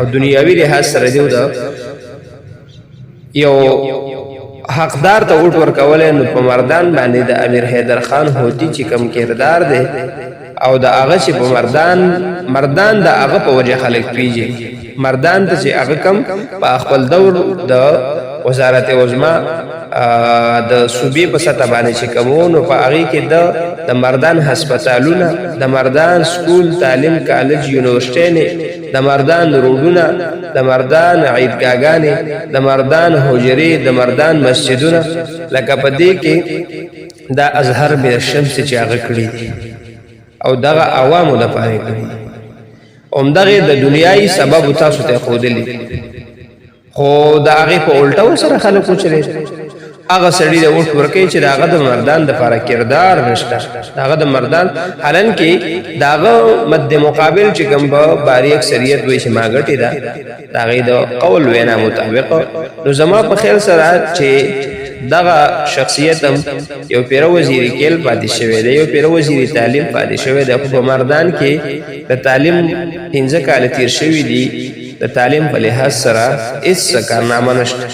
او دنیاوی لحاظ سره دیو دا یو حقدار ته ووټ ورکولای نو په مردان باندې د امیر حیدر خان هوتي چې کم کردار دی او د هغه چې په مردان د هغه په وجه خلک پیږي مردان ته چې هغه کم په خپل دور د وزارت عظما د صوبې په سطح باندې چې کومونو په هغه کې د مردان هسپتالونه د مردان سکول تعلیم کالج یونیورسيټي د مردان روډونه د مردان عیدګاګانې د مردان حجرې د مردان مسجدونه لکه په دې کې د ازهر بیر شمس چې هغه کړی او دغه عوامو د پاره کړی اومدغه د دنیای سبب تاسو ته خودلی خو دا هغه په الټو سره خلکو چره هغه سړی د وټ ورکې چې داغه د مردان د لپاره کردار نشته داغه د مردان حالان کې داغه مد مقابل چې کوم باری اکثریت وي چې ماګټی دا داغه د قول وینا مطابق نو زما په خیال سره چې دغه شخصیت هم یو پیر وزیر کېل پاتې شوی دی یو پیر وزیر تعلیم پاتې شوی دی په مردان کې د تعلیم 15 کال تیر شوی دی د تعلیم په لحاظ سره هیڅ کارنامه نشته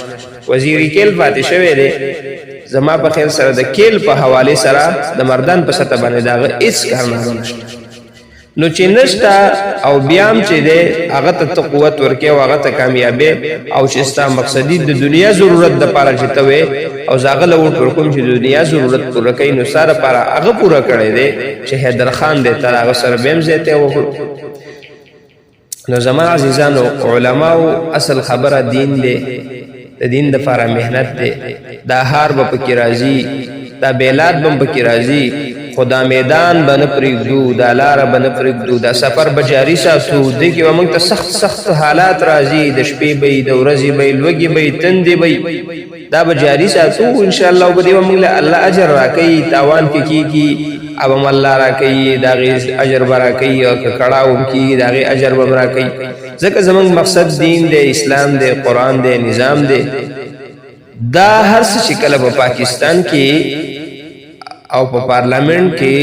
وزیر کېل پاتې شوی دی زما په خیال سره د کېل په حواله سره د مردان په سطح باندې داغه هیڅ کارنامه نشته نو چې نشتا او بیام چې دی هغه ته قوت ورکې او هغه ته کامیابی او چې ستا مقصدی د دنیا ضرورت د پاره چې ته وې او زاغه لوټ ورکوم چې د دنیا ضرورت پوره کوي نو ساره پاره هغه پوره کړی دی چې حیدر خان دې تر هغه سره بیم زیته وکړو نو زما عزیزانو علماو اصل خبره دین دی د دین د لپاره مهنت دی دا هار به پکې راځي دا بیلاد به پکې راځي خدا میدان بن پرېږدو دا لاره بن پرېږدو دا سفر به جاري ساتو دې کې به موږ ته سخت حالات راځي د شپې به د ورځې به لوږې به تندې به دا به جاري ساتو ان شاء الله به دې موږ له الله اجر راکړي تاوان کې کیږي اب هم الله راکړي دا غي اجر راکړي او کړهو کې دا غي اجر به راکړي ځکه زموږ مقصد دین دی اسلام دی قران دی نظام دی دا هر څه چې کله په پاکستان کې او په پارلیمنت کې